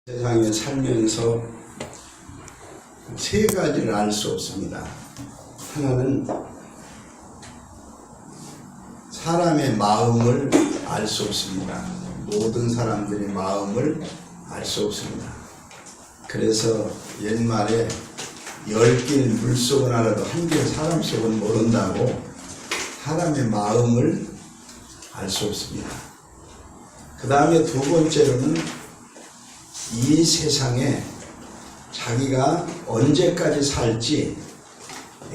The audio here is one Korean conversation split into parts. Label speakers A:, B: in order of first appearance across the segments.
A: 세상에 살면서 세 가지를 알 수 없습니다. 하나는 사람의 마음을 알 수 없습니다. 모든 사람들의 마음을 알 수 없습니다. 그래서 옛말에 10길 물속은 알아도 한길 사람 속은 모른다고 사람의 마음을 알 수 없습니다. 그 다음에 두 번째로는 이 세상에 자기가 언제까지 살지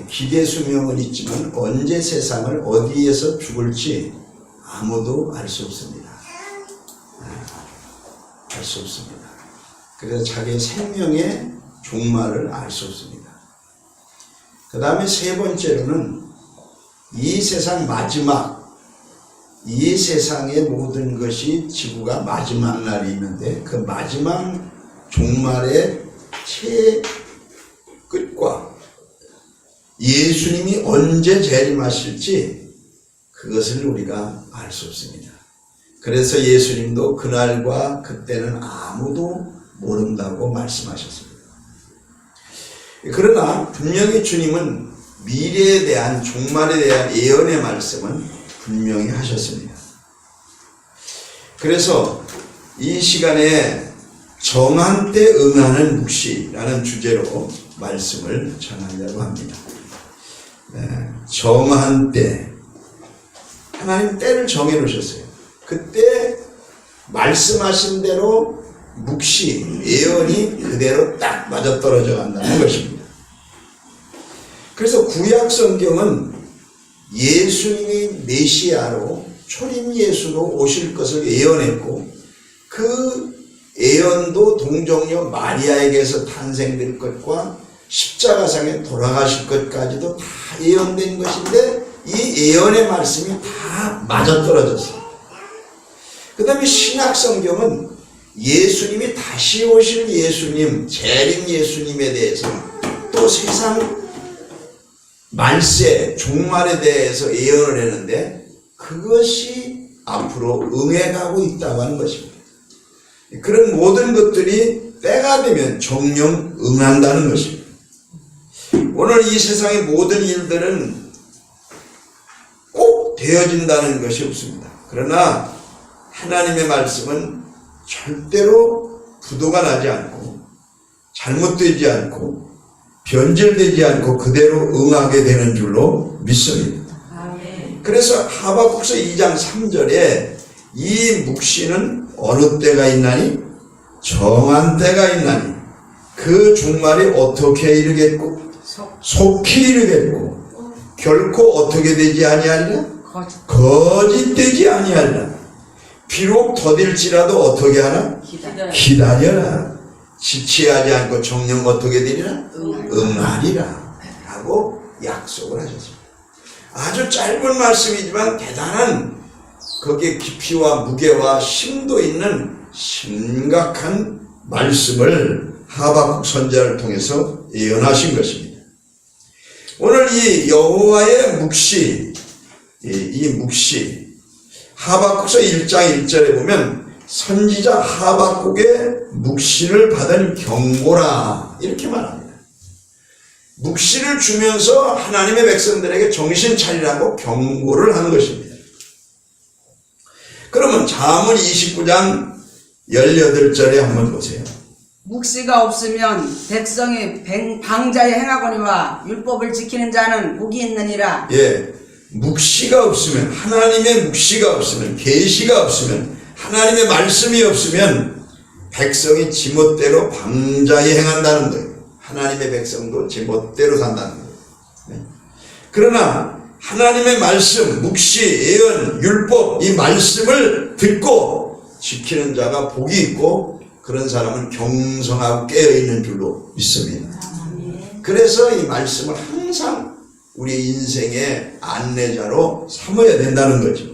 A: 기대 수명은 있지만 언제 세상을 어디에서 죽을지 아무도 알 수 없습니다. 알 수 없습니다. 그래서 자기의 생명의 종말을 알 수 없습니다. 그 다음에 세 번째로는 이 세상 마지막, 이 세상의 모든 것이 지구가 마지막 날이 있는데 그 마지막 종말의 최 끝과 예수님이 언제 재림하실지 그것을 우리가 알 수 없습니다. 그래서 예수님도 그날과 그때는 아무도 모른다고 말씀하셨습니다. 그러나 분명히 주님은 미래에 대한 종말에 대한 예언의 말씀은 분명히 하셨습니다. 그래서 이 시간에 정한 때 응하는 묵시라는 주제로 말씀을 전하려고 합니다. 정한 때, 하나님 때를 정해 놓으셨어요. 그때 말씀하신 대로 묵시, 예언이 그대로 딱 맞아떨어져 간다는 것입니다. 그래서 구약 성경은 예수님이 메시아로 초림 예수로 오실 것을 예언했고 그 예언도 동정녀 마리아에게서 탄생될 것과 십자가상에 돌아가실 것까지도 다 예언된 것인데 이 예언의 말씀이 다 맞아떨어졌어요. 그 다음에 신약 성경은 예수님이 다시 오실 예수님, 재림 예수님에 대해서 또 세상 말세, 종말에 대해서 예언을 했는데 그것이 앞으로 응해가고 있다고 하는 것입니다. 그런 모든 것들이 때가 되면 정령 응한다는 것입니다. 오늘 이 세상의 모든 일들은 꼭 되어진다는 것이 없습니다. 그러나 하나님의 말씀은 절대로 부도가 나지 않고 잘못되지 않고 변질되지 않고 그대로 응하게 되는 줄로 믿습니다. 그래서 하박국서 2장 3절에 이 묵시는 어느 때가 있나니? 정한 때가 있나니 그 종말이 어떻게 이르겠고 속히 이르겠고 결코 어떻게 되지 아니하리라? 거짓되지 아니하리라. 비록 더딜지라도 어떻게 하나? 기다려라. 지체하지 않고 정령 어떻게 되리라? 응하리라 라고 약속을 하셨습니다. 아주 짧은 말씀이지만 대단한 거기에 깊이와 무게와 심도 있는 심각한 말씀을 하박국 선지자를 통해서 예언하신 것입니다. 오늘 이 여호와의 묵시, 이 묵시 하박국서 1장 1절에 보면 선지자 하박국의 묵시를 받은 경고라 이렇게 말합니다. 묵시를 주면서 하나님의 백성들에게 정신 차리라고 경고를 하는 것입니다. 그러면 잠언 29장 18절에 한번 보세요.
B: 묵시가 없으면 백성이 방자에 행하거니와 율법을 지키는 자는 복이 있느니라.
A: 예, 묵시가 없으면, 하나님의 묵시가 없으면, 계시가 없으면, 하나님의 말씀이 없으면 백성이 지멋대로 방자에 행한다는 거예요. 하나님의 백성도 지멋대로 산다는 거예요. 그러나 하나님의 말씀, 묵시, 예언, 율법 이 말씀을 듣고 지키는 자가 복이 있고 그런 사람은 경성하고 깨어있는 줄로 믿습니다. 그래서 이 말씀을 항상 우리 인생의 안내자로 삼아야 된다는 거죠.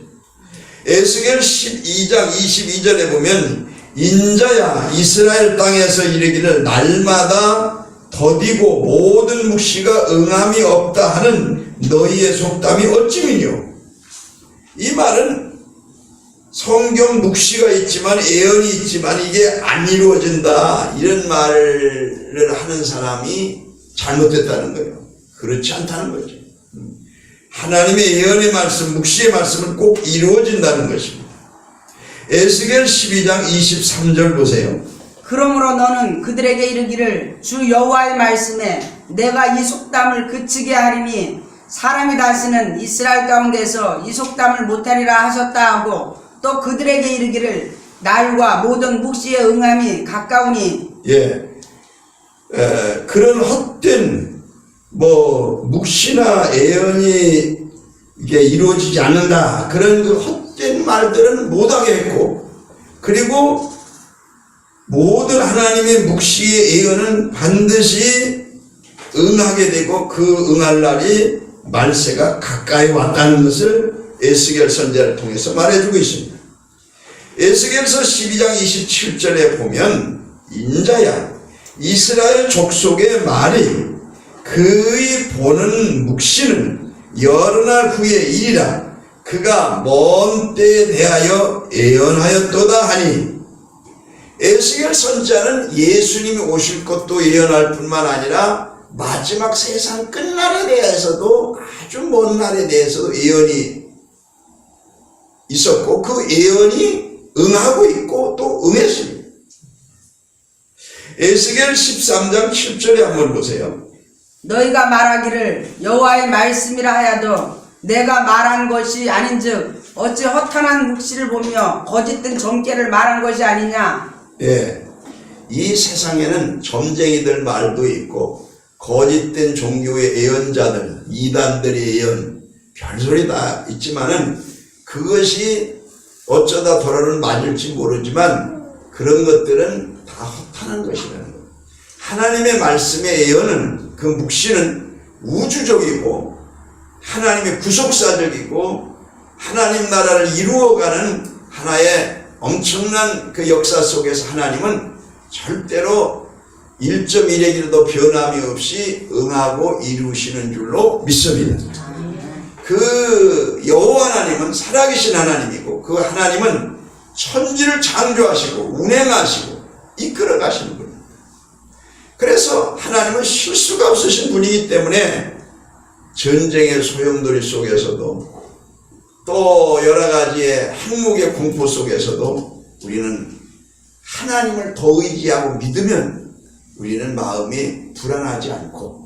A: 에스겔 12장 22절에 보면 인자야 이스라엘 땅에서 이르기를 날마다 더디고 모든 묵시가 응함이 없다 하는 너희의 속담이 어찌미뇨. 이 말은 성경 묵시가 있지만 예언이 있지만 이게 안 이루어진다 이런 말을 하는 사람이 잘못됐다는 거예요. 그렇지 않다는 거죠. 하나님의 예언의 말씀, 묵시의 말씀은 꼭 이루어진다는 것입니다. 에스겔 12장 23절 보세요.
B: 그러므로 너는 그들에게 이르기를 주 여호와의 말씀에 내가 이 속담을 그치게 하리니 사람이 다시는 이스라엘 가운데서 이 속담을 못하리라 하셨다 하고 또 그들에게 이르기를 날과 모든 묵시의 응함이 가까우니
A: 그런 헛된 묵시나 예언이 이게 이루어지지 않는다 그런 그 헛된 말들은 못하게 했고 그리고 모든 하나님의 묵시의 예언은 반드시 응하게 되고 그 응할 날이 말세가 가까이 왔다는 것을 에스겔 선지자를 통해서 말해주고 있습니다. 에스겔서 12장 27절에 보면 인자야 이스라엘 족속의 말이 그의 보는 묵시는 여러 날 후에 일이라 그가 먼 때에 대하여 예언하였도다 하니 에스겔 선지자는 예수님이 오실 것도 예언할 뿐만 아니라 마지막 세상 끝날에 대해서도 아주 먼 날에 대해서도 예언이 있었고 그 예언이 응하고 있고 또 응했습니다. 에스겔 13장 7절에 한번 보세요.
B: 너희가 말하기를 여호와의 말씀이라 하여도 내가 말한 것이 아닌즉 어찌 허탄한 묵시를 보며 거짓된 점괘를 말한 것이 아니냐.
A: 이 세상에는 점쟁이들 말도 있고 거짓된 종교의 예언자들, 이단들의 예언, 별소리 다 있지만은 그것이 어쩌다 돌아는 맞을지 모르지만 그런 것들은 다 허탄한 것이라는 거예요. 하나님의 말씀의 예언은 그 묵시는 우주적이고 하나님의 구속사적이고 하나님 나라를 이루어가는 하나의 엄청난 그 역사 속에서 하나님은 절대로 1.1에게도 변함이 없이 응하고 이루시는 줄로 믿습니다. 그 여호와 하나님은 살아계신 하나님이고 그 하나님은 천지를 창조하시고 운행하시고 이끌어 가시는 분입니다. 그래서 하나님은 실수가 없으신 분이기 때문에 전쟁의 소용돌이 속에서도 또 여러 가지의 핵무기의 공포 속에서도 우리는 하나님을 더 의지하고 믿으면 우리는 마음이 불안하지 않고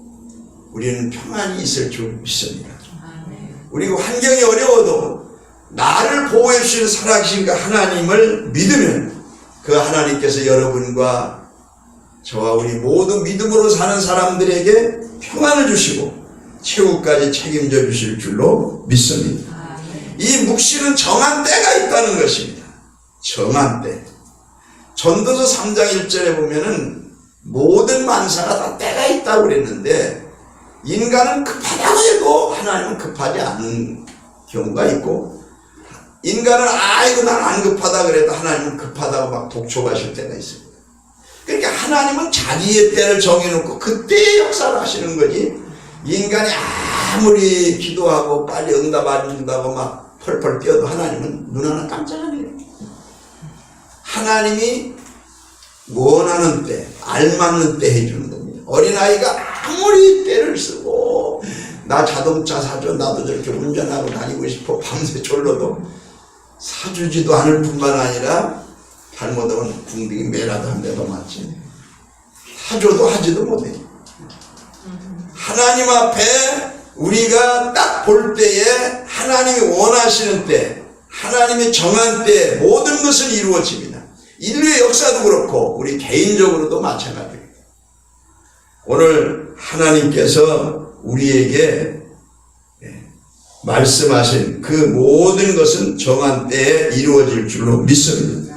A: 우리는 평안이 있을 줄 믿습니다. 우리가 환경이 어려워도 나를 보호해 주시는 살아계신 그 하나님을 믿으면 그 하나님께서 여러분과 저와 우리 모두 믿음으로 사는 사람들에게 평안을 주시고 최후까지 책임져 주실 줄로 믿습니다. 이 묵시는 정한 때가 있다는 것입니다. 정한 때. 전도서 3장 1절에 보면은 모든 만사가 다 때가 있다고 그랬는데 인간은 급하다고 해도 하나님은 급하지 않은 경우가 있고 인간은 아이고 난 안 급하다 그래도 하나님은 급하다고 막 독촉하실 때가 있습니다. 그러니까 하나님은 자기의 때를 정해놓고 그때의 역사를 하시는 거지 인간이 아무리 기도하고 빨리 응답 안 준다고 막 펄펄 뛰어도 하나님은 눈 하나 깜짝 안 해요. 하나님이 원하는 때, 알맞는 때 해주는 겁니다. 어린아이가 아무리 때를 쓰고 나 자동차 사줘 나도 저렇게 운전하고 다니고 싶어 밤새 졸러도 사주지도 않을 뿐만 아니라 잘못하면 궁둥이 매라도 한 대도 맞지 사줘도 하지도 못해. 하나님 앞에 우리가 딱 볼 때에 하나님이 원하시는 때 하나님이 정한 때에 모든 것은 이루어집니다. 인류의 역사도 그렇고 우리 개인적으로도 마찬가지입니다. 오늘 하나님께서 우리에게 말씀하신 그 모든 것은 정한 때에 이루어질 줄로 믿습니다.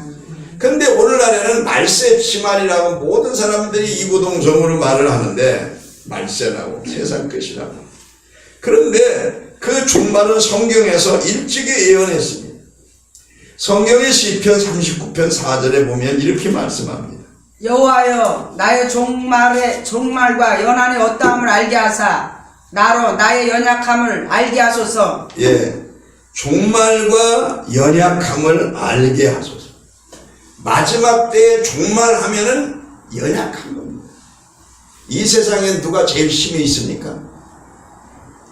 A: 근데 오늘날에는 말세 치말이라고 모든 사람들이 이구동성으로 말을 하는데 말세라고 세상 끝이라고. 그런데 그 종말은 성경에서 일찍이 예언했습니다. 성경의 시편 39편 4절에 보면 이렇게 말씀합니다.
B: 여호와여 나의 종말과 연한의 어떠함을 알게 하사 나로 나의 연약함을 알게 하소서.
A: 종말과 연약함을 알게 하소서. 마지막 때에 종말하면은 연약한 겁니다. 이 세상엔 누가 제일 힘이 있습니까?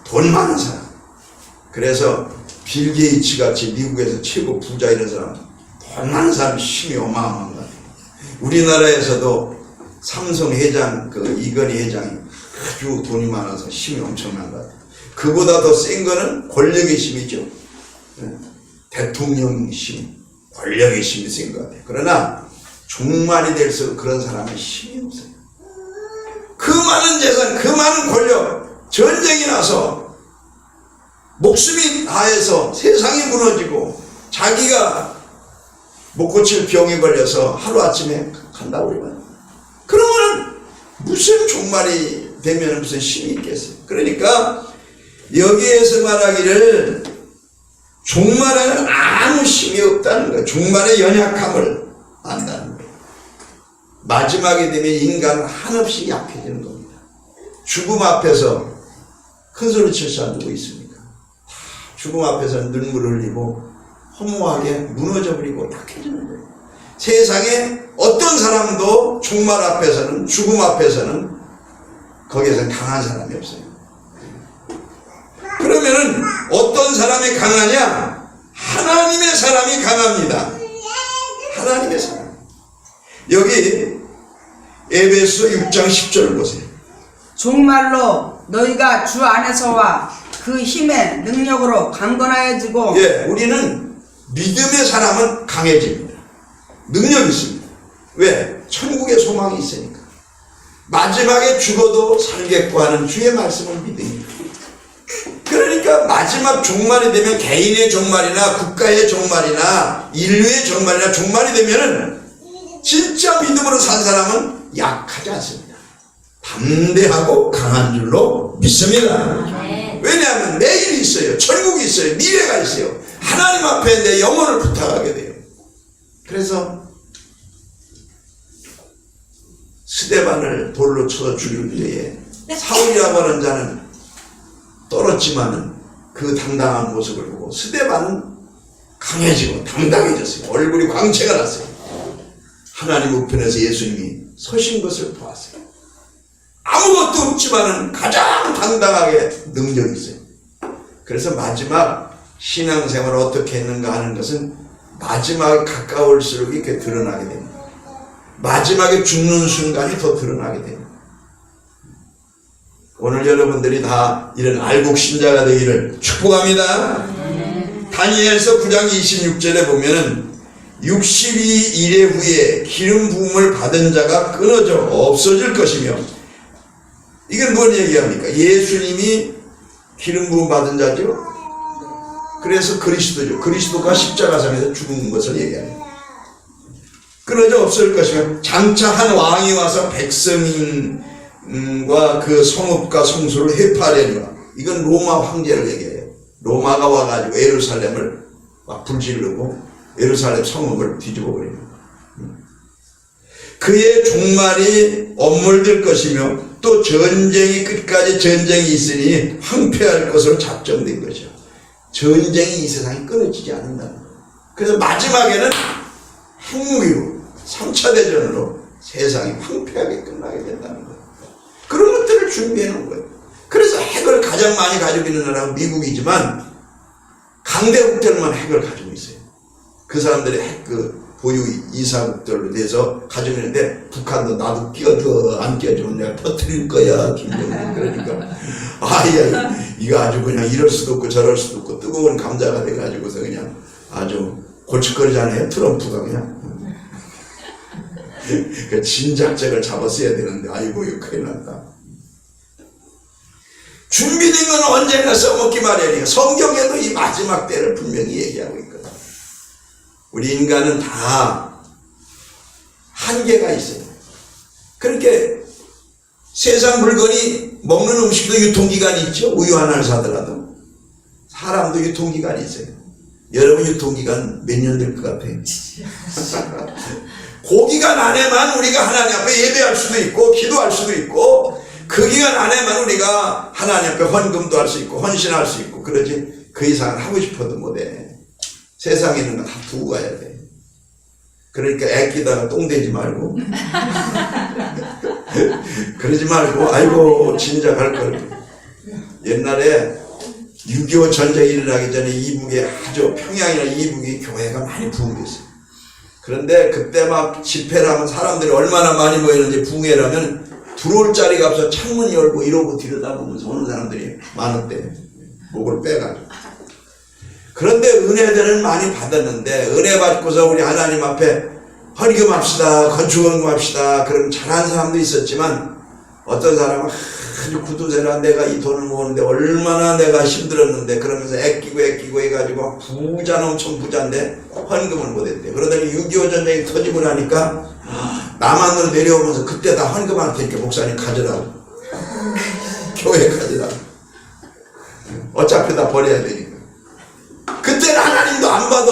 A: 돈 많은 사람. 그래서 빌 게이츠 같이 미국에서 최고 부자 이런 사람, 돈 많은 사람 힘이 어마어마한 것 같아요. 우리나라에서도 삼성 회장, 이건희 회장이 아주 돈이 많아서 힘이 엄청난 것 같아요. 그보다 더 센 거는 권력의 힘이죠. 대통령 힘, 권력의 힘이 센 것 같아요. 그러나 종말이 될수록 그런 사람은 힘이 없어요. 그 많은 재산, 그 많은 권력, 전쟁이 나서 목숨이 다해서 세상이 무너지고 자기가 못 고칠 병에 걸려서 하루아침에 간다고 그러면 그러면 무슨 종말이 되면 무슨 힘이 있겠어요. 그러니까 여기에서 말하기를 종말에는 아무 힘이 없다는 거예요. 종말의 연약함을 안다는 거예요. 마지막에 되면 인간은 한없이 약해지는 겁니다. 죽음 앞에서 큰 소리 칠 사람 누구 있습니까? 죽음 앞에서는 눈물을 흘리고 허무하게 무너져버리고 약해지는 거예요. 세상에 어떤 사람도 종말 앞에서는, 죽음 앞에서는 거기에서 강한 사람이 없어요. 그러면은 어떤 사람이 강하냐? 하나님의 사람이 강합니다. 하나님의 사람. 여기 에베소 6장 10절을 보세요.
B: 종말로 너희가 주 안에서와 그 힘의 능력으로 강건하여지고
A: 우리는 믿음의 사람은 강해집니다. 능력이 있습니다. 왜? 천국의 소망이 있으니까. 마지막에 죽어도 살겠고 하는 주의 말씀을 믿으니까. 그러니까 마지막 종말이 되면 개인의 종말이나 국가의 종말이나 인류의 종말이나 종말이 되면은 진짜 믿음으로 산 사람은 약하지 않습니다. 담대하고 강한 줄로 믿습니다. 왜냐하면 내일이 있어요. 천국이 있어요. 미래가 있어요. 하나님 앞에 내 영혼을 부탁하게 돼요. 그래서 스데반을 돌로 쳐서 죽일 때에 사울이라고 하는 자는 떨었지만은 그 당당한 모습을 보고 스데반은 강해지고 당당해졌어요. 얼굴이 광채가 났어요. 하나님 우편에서 예수님이 서신 것을 보았어요. 아무것도 없지만은 가장 당당하게 능력이 있어요. 그래서 마지막 신앙생활을 어떻게 했는가 하는 것은 마지막에 가까울수록 이렇게 드러나게 됩니다. 마지막에 죽는 순간이 더 드러나게 됩니다. 오늘 여러분들이 다 이런 알곡신자가 되기를 축복합니다. 다니엘서 9장 26절에 보면은 62일 후에 기름 부음을 받은 자가 끊어져 없어질 것이며, 이건 뭔 얘기합니까? 예수님이 기름 부음 받은 자죠. 그래서 그리스도죠. 그리스도가 십자가상에서 죽은 것을 얘기합니다. 끊어져 없을 것이며 장차 한 왕이 와서 백성과 그 성읍과 성소를 회파하려니와, 이건 로마 황제를 얘기해요. 로마가 와가지고 예루살렘을 막 불지르고 예루살렘 성읍을 뒤집어 버립니다. 그의 종말이 엄물될 것이며 또 전쟁이 끝까지 전쟁이 있으니 황폐할 것으로 작정된 것이요. 전쟁이 이 세상에 끊어지지 않는다는 거예요. 그래서 마지막에는 핵무기로 3차 대전으로 세상이 황폐하게 끝나게 된다는 거예요. 그런 것들을 준비해 놓은 거예요. 그래서 핵을 가장 많이 가지고 있는 나라가 미국이지만 강대국들만 핵을 가지고 있어요. 그 사람들이 핵 보유 이사국들로 돼서 가지고 있는데 북한도 나도 끼워줘, 안 끼워주면 내가 터뜨릴 거야, 김정은. 그러니까 아야 이거 아주 그냥 이럴 수도 없고 저럴 수도 없고 뜨거운 감자가 돼가지고서 그냥 아주 골칫거리잖아요. 트럼프가 그냥. 그 진작책을 잡았어야 되는데 아이고 이거 큰일 났다. 준비된 건 언제나 써먹기 마련이에요. 성경에도 이 마지막 때를 분명히 얘기하고 있거든. 우리 인간은 다 한계가 있어요. 그렇게 세상 물건이 먹는 음식도 유통기간이 있죠. 우유 하나를 사더라도 사람도 유통기간이 있어요. 여러분 유통기간 몇 년 될 것 같아요? 그 기간 안에만 우리가 하나님 앞에 예배할 수도 있고 기도할 수도 있고 그 기간 안에만 우리가 하나님 앞에 헌금도 할 수 있고 헌신할 수 있고 그러지. 그 이상을 하고 싶어도 못해. 세상에 있는 거 다 두고 가야 돼. 그러니까 애끼다가 똥 되지 말고 그러지 말고 아이고 진작 할걸. 옛날에 6.25 전쟁이 일어나기 전에 이북에 아주 평양이나 이북이 교회가 많이 붕괴했어요. 그런데 그때 막 집회를 하면 사람들이 얼마나 많이 모이는지 붕괴라면 들어올 자리가 없어 창문 열고 이러고 들여다보면서 오는 사람들이 많았대. 목을 빼가지고. 그런데 은혜들은 많이 받았는데 은혜 받고서 우리 하나님 앞에 헌금합시다, 건축헌금합시다 그럼 잘한 사람도 있었지만 어떤 사람은 아주 구두쇠라 내가 이 돈을 모으는데 얼마나 내가 힘들었는데 그러면서 애끼고 해가지고 부자는 엄청 부자인데 헌금을 못했대. 그러더니 6.25 전쟁이 터지고 나니까 남한으로 내려오면서 그때 다 헌금할 테니까 목사님 가져라고 교회 가져라고 어차피 다 버려야 되니까. 그때는 하나님도 안 받아.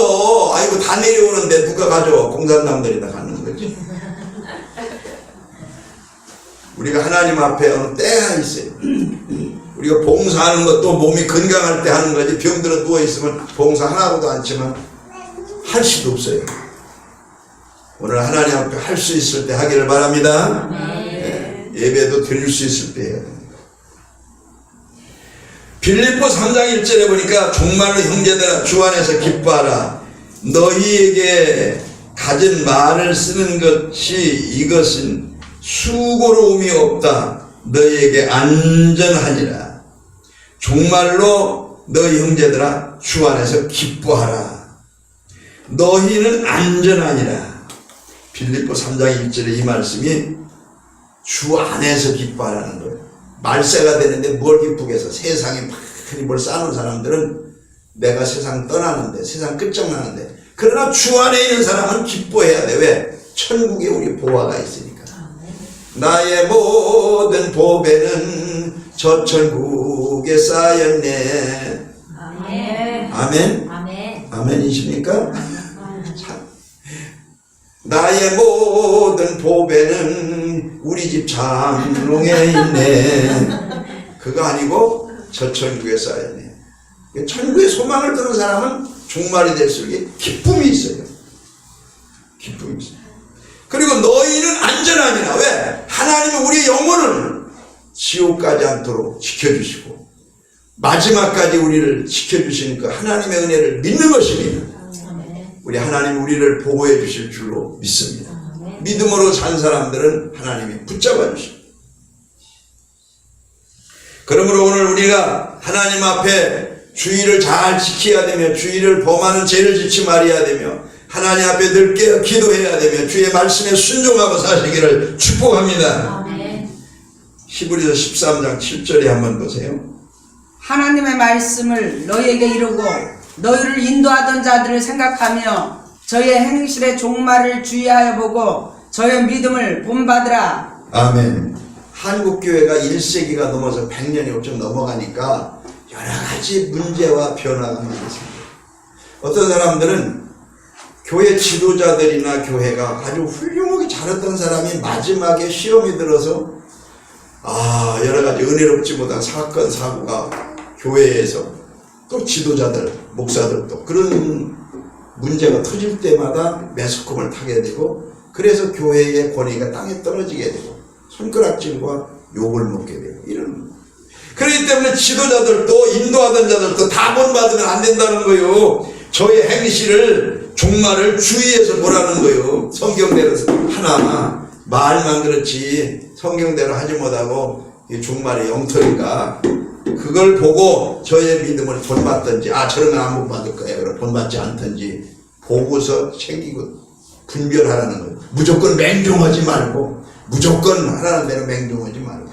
A: 아이고 다 내려오는데 누가 가져. 공산당들이 다 가는 거지. 우리가 하나님 앞에 어느 때가 있어요. 우리가 봉사하는 것도 몸이 건강할 때 하는 거지. 병들어 누워있으면 봉사 하나도 않지만 할 수도 없어요. 오늘 하나님 앞에 할 수 있을 때 하기를 바랍니다. 네. 예배도 드릴 수 있을 때 해야 됩니다. 빌립보 3장 1절에 보니까 정말로 형제들아 주 안에서 기뻐하라. 너희에게 가진 말을 쓰는 것이 이것은 수고로움이 없다. 너희에게 안전하니라. 정말로 너희 형제들아 주 안에서 기뻐하라. 너희는 안전하니라. 빌립보 3장 1절에 이 말씀이 주 안에서 기뻐하라는 거예요. 말세가 되는데 뭘 기쁘게 해서 세상에 많이 뭘 쌓는 사람들은 내가 세상 떠나는데 세상 끝장나는데 그러나 주 안에 있는 사람은 기뻐해야 돼. 왜? 천국에 우리 보화가 있으니까. 나의 모든 보배는 저 천국에 쌓였네.
C: 아멘.
A: 아멘?
C: 아멘.
A: 아멘이십니까? 참. 나의 모든 보배는 우리 집 장롱에 있네. 그거 아니고 저 천국에 쌓였네. 천국에 소망을 두는 사람은 종말이 될수록 기쁨이 있어요. 기쁨이 있어요. 그리고 너희는 안전하니라. 왜? 하나님은 우리 영혼을 지옥 가지 않도록 지켜주시고 마지막까지 우리를 지켜주시는 그 하나님의 은혜를 믿는 것입니다. 우리 하나님 우리를 보호해 주실 줄로 믿습니다. 믿음으로 산 사람들은 하나님이 붙잡아 주십니다. 그러므로 오늘 우리가 하나님 앞에 주의를 잘 지켜야 되며 주의를 범하는 죄를 짓지 말아야 되며 하나님 앞에 늘 깨어 기도해야 되며 주의 말씀에 순종하고 사시기를 축복합니다. 히브리서 13장 7절에 한번 보세요.
B: 하나님의 말씀을 너희에게 이루고 너희를 인도하던 자들을 생각하며 저의 행실의 종말을 주의하여 보고 저의 믿음을 본받으라.
A: 아멘. 한국교회가 1세기가 넘어서 100년이 좀 넘어가니까 여러 가지 문제와 변화가 많습니다. 어떤 사람들은 교회 지도자들이나 교회가 아주 훌륭하게 잘했던 사람이 마지막에 시험이 들어서 여러 가지 은혜롭지 못한 사건 사고가 교회에서 또 지도자들 목사들도 그런 문제가 터질 때마다 매스컴을 타게 되고 그래서 교회의 권위가 땅에 떨어지게 되고 손가락질과 욕을 먹게 되고 이런. 그렇기 때문에 지도자들도 인도하던 자들도 다 본받으면 안 된다는 거예요. 저의 행실을 종말을 주의해서 보라는 거예요. 성경대로 하나 말만 그렇지 성경대로 하지 못하고 이 종말의 영토니까 그걸 보고 저의 믿음을 본받든지 저런 건 안 본받을 거예요. 그럼 본받지 않든지 보고서 챙기고 분별하라는 거예요. 무조건 맹종하지 말고 무조건 하라는 대로 맹종하지 말고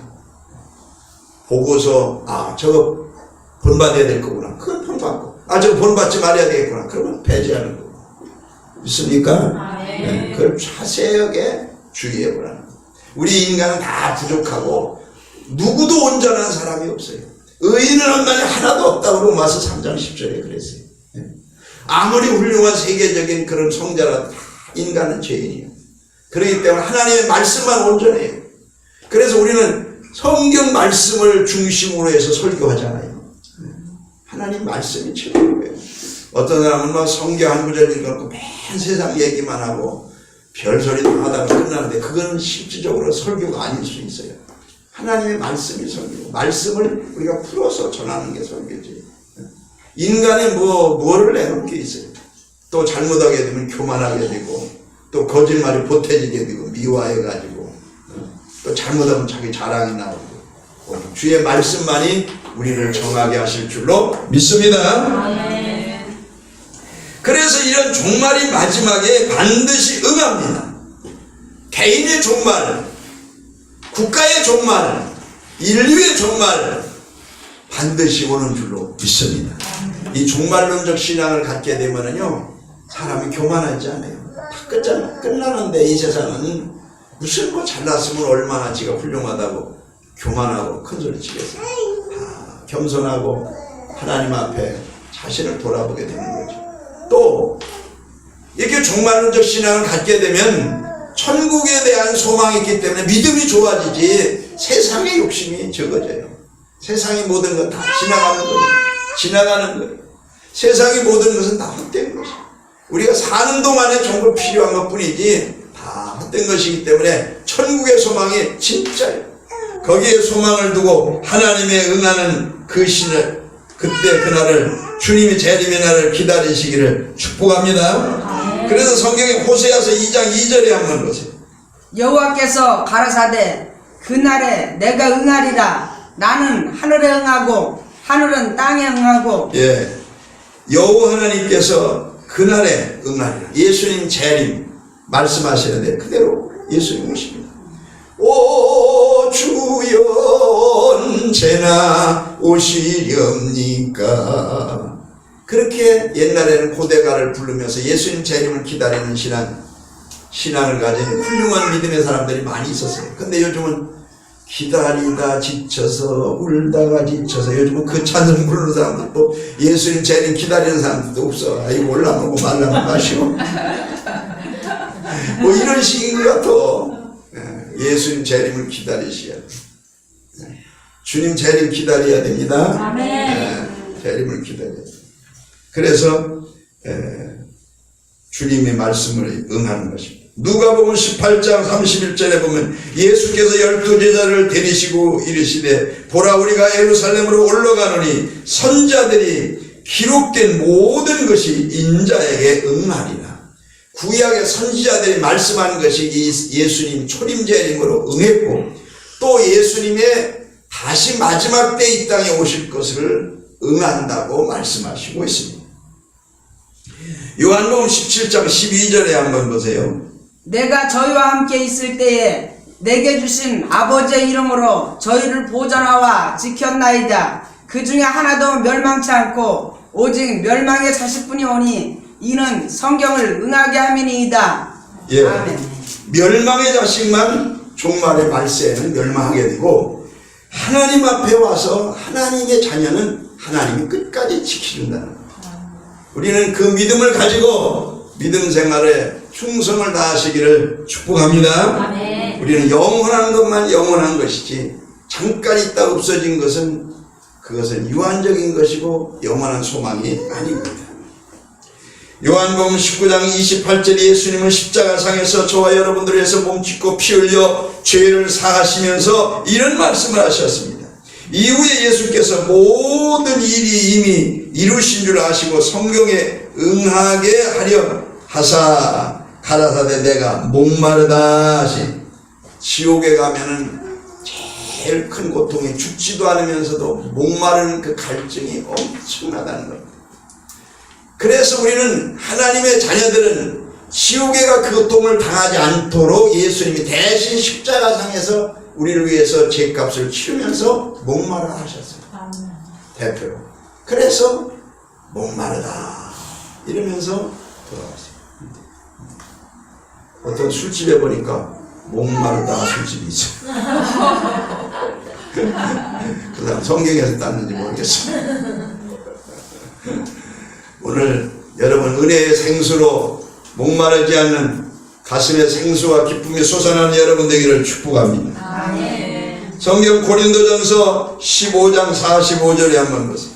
A: 보고서 저거 본받아야 될 거구나. 그건 본받고 저거 본받지 말아야 되겠구나. 그러면 배제하는 거고. 있습니까? 네. 그걸 자세하게 주의해 보라는 거예요. 우리 인간은 다 부족하고 누구도 온전한 사람이 없어요. 의인은 한만이 하나도 없다고 로마서 3장 10절에 그랬어요. 아무리 훌륭한 세계적인 그런 성자라도 다 인간은 죄인이에요. 그렇기 때문에 하나님의 말씀만 온전해요. 그래서 우리는 성경 말씀을 중심으로 해서 설교하잖아요. 하나님 말씀이 최고예요. 어떤 사람은 막 성경 한 구절 읽어놓고 맨 세상 얘기만 하고 별소리 다 하다가 끝나는데 그거는 실질적으로 설교가 아닐 수 있어요. 하나님의 말씀이 설교고 말씀을 우리가 풀어서 전하는 게 설교지. 인간에 뭐를 내놓을 게 있어요. 또 잘못하게 되면 교만하게 되고 또 거짓말이 보태지게 되고 미화해가지고 또 잘못하면 자기 자랑이 나오고 주의 말씀만이 우리를 정하게 하실 줄로 믿습니다. 그래서 이런 종말이 마지막에 반드시 응합니다. 개인의 종말, 국가의 종말, 인류의 종말 반드시 오는 줄로 믿습니다. 이 종말론적 신앙을 갖게 되면은요 사람이 교만하지 않아요. 다 끝나는데 이 세상은 무슨 뭐 잘났으면 얼마나 지가 훌륭하다고 교만하고 큰소리 치겠어요. 다 겸손하고 하나님 앞에 자신을 돌아보게 되는 거죠. 또 이렇게 종말론적 신앙을 갖게 되면 천국에 대한 소망이 있기 때문에 믿음이 좋아지지 세상의 욕심이 적어져요. 세상의 모든 건 다 지나가는 거예요. 세상의 모든 것은 다 헛된 것이에요. 우리가 사는 동안에 전부 필요한 것 뿐이지 다 헛된 것이기 때문에 천국의 소망이 진짜예요. 거기에 소망을 두고 하나님의 응하는 그 신을 그때 그날을 주님이 재림의 날을 기다리시기를 축복합니다. 그래서 성경에 호세아서 2장 2절에 한번 보세요.
B: 여호와께서 가라사대 그날에 내가 응하리라. 나는 하늘에 응하고 하늘은 땅에 응하고.
A: 예, 여호와 하나님께서 그날에 응하리라. 예수님 재림 말씀하시는데 그대로 예수님 오십니다. 오 주여 언제나 오시렵니까? 그렇게 옛날에는 고대가를 부르면서 예수님 재림을 기다리는 신앙을 가진 훌륭한 믿음의 사람들이 많이 있었어요. 근데 요즘은 기다리다 지쳐서 울다가 지쳐서 요즘은 그 찬송 부르는 사람들도 예수님 재림 기다리는 사람들도 없어. 아이고 올라가고 말라고 마시고 뭐 이런 식인 것 같아. 예수님 재림을 기다리셔야 돼. 주님 재림 기다려야 됩니다. 재림을 기다려야 돼. 그래서 주님의 말씀을 응하는 것입니다. 누가복음 18장 31절에 보면 예수께서 12제자를 데리시고 이르시되 보라 우리가 예루살렘으로 올라가노니 선자들이 기록된 모든 것이 인자에게 응하리라. 구약의 선지자들이 말씀한 것이 예수님 초림재림으로 응했고 또 예수님의 다시 마지막 때 이 땅에 오실 것을 응한다고 말씀하시고 있습니다. 요한복음 17장 12절에 한번 보세요.
B: 내가 저희와 함께 있을 때에 내게 주신 아버지의 이름으로 저희를 보존하와 지켰나이다. 그 중에 하나도 멸망치 않고 오직 멸망의 자식뿐이 오니 이는 성경을 응하게 함이니이다.
A: 예,
B: 아멘.
A: 멸망의 자식만 종말의 말세에는 멸망하게 되고 하나님 앞에 와서 하나님의 자녀는 하나님이 끝까지 지켜준다는 거예요. 우리는 그 믿음을 가지고 믿음 생활에 충성을 다하시기를 축복합니다.
C: 아멘.
A: 우리는 영원한 것만 영원한 것이지 잠깐 있다 없어진 것은 그것은 유한적인 것이고 영원한 소망이 아닙니다. 요한복음 19장 28절에 예수님은 십자가상에서 저와 여러분들을 위해서 몸짓고 피 흘려 죄를 사하시면서 이런 말씀을 하셨습니다. 이후에 예수께서 모든 일이 이미 이루신 줄 아시고 성경에 응하게 하려 하사 가라사대 내가 목마르다 하시. 지옥에 가면은 제일 큰 고통이 죽지도 않으면서도 목마른 그 갈증이 엄청나다는 겁니다. 그래서 우리는 하나님의 자녀들은 지옥에 가 그 고통을 당하지 않도록 예수님이 대신 십자가상에서 우리를 위해서 죄값을 치르면서 목마르다 하셨어요. 대표로. 그래서 목마르다 이러면서 돌아갔어요. 어떤 술집에 보니까 목마르다 술집이 있어요. 그 사람 성경에서 땄는지 모르겠어요. 오늘 여러분 은혜의 생수로 목마르지 않는 가슴의 생수와 기쁨이 솟아나는 여러분 되기를 축복합니다.
C: 아멘.
A: 성경 고린도전서 15장 45절에 한번 보세요.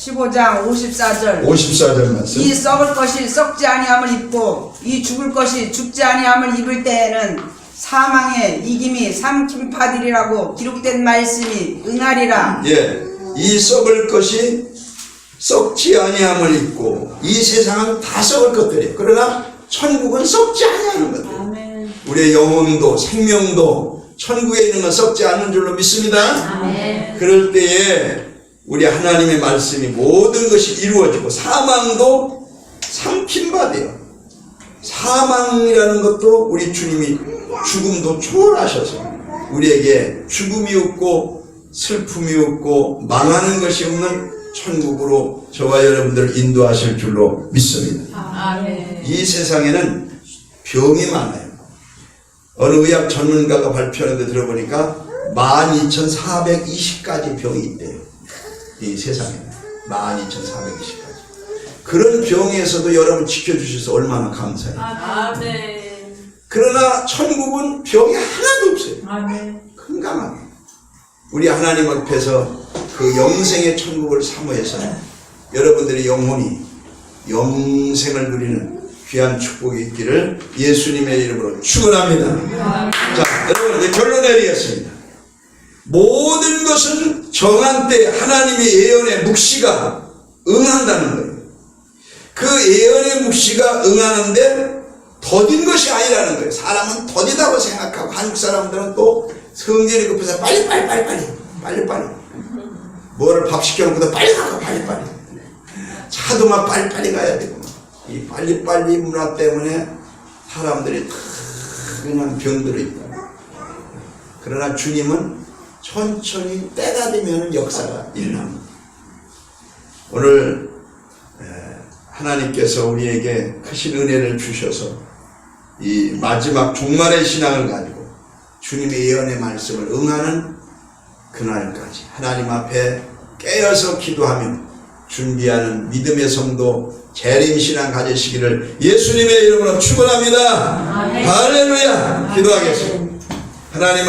B: 15장 54절
A: 54절 말씀.
B: 이 썩을 것이 썩지 아니함을 입고 이 죽을 것이 죽지 아니함을 입을 때에는 사망의 이김이 삼킴 받으리라고 기록된 말씀이 응하리라.
A: 예, 이 썩을 것이 썩지 아니함을 입고 이 세상은 다 썩을 것들이에요. 그러나 천국은 썩지 아니하는 것들.
C: 아멘.
A: 우리의 영혼도 생명도 천국에 있는 건 썩지 않는 줄로 믿습니다.
C: 아멘.
A: 그럴 때에 우리 하나님의 말씀이 모든 것이 이루어지고 사망도 삼킴받아요. 사망이라는 것도 우리 주님이 죽음도 초월하셔서 우리에게 죽음이 없고 슬픔이 없고 망하는 것이 없는 천국으로 저와 여러분들을 인도하실 줄로 믿습니다.
C: 아멘.
A: 이 세상에는 병이 많아요. 어느 의학 전문가가 발표하는 데 들어보니까 12,420가지 병이 있대요. 이 세상에는 12,420가지. 그런 병에서도 여러분 지켜주셔서 얼마나 감사해요.
C: 아멘.
A: 그러나 천국은 병이 하나도 없어요.
C: 아멘.
A: 건강하게. 우리 하나님 앞에서 그 영생의 천국을 사모해서 여러분들의 영혼이 영생을 누리는 귀한 축복이 있기를 예수님의 이름으로 축원합니다. 자, 여러분 이제 결론 내리겠습니다. 모든 것은 정한 때 하나님의 예언의 묵시가 응한다는 거예요. 그 예언의 묵시가 응하는데 더딘 것이 아니라는 거예요. 사람은 더디다고 생각하고 한국 사람들은 또 성질이 급해서 빨리 뭐를 밥 시켜놓고도 빨리 가고 빨리 차도 막 빨리 가야 되고 이 빨리 문화 때문에 사람들이 다 그냥 병들어 있다. 그러나 주님은 천천히 때가 되면 역사가 일어납니다. 오늘 하나님께서 우리에게 크신 은혜를 주셔서 이 마지막 종말의 신앙을 가지고 주님의 예언의 말씀을 응하는 그날까지 하나님 앞에 깨어서 기도하며 준비하는 믿음의 성도 재림신앙 가지시기를 예수님의 이름으로 축원합니다. 할렐루야. 기도하겠습니다. 하나님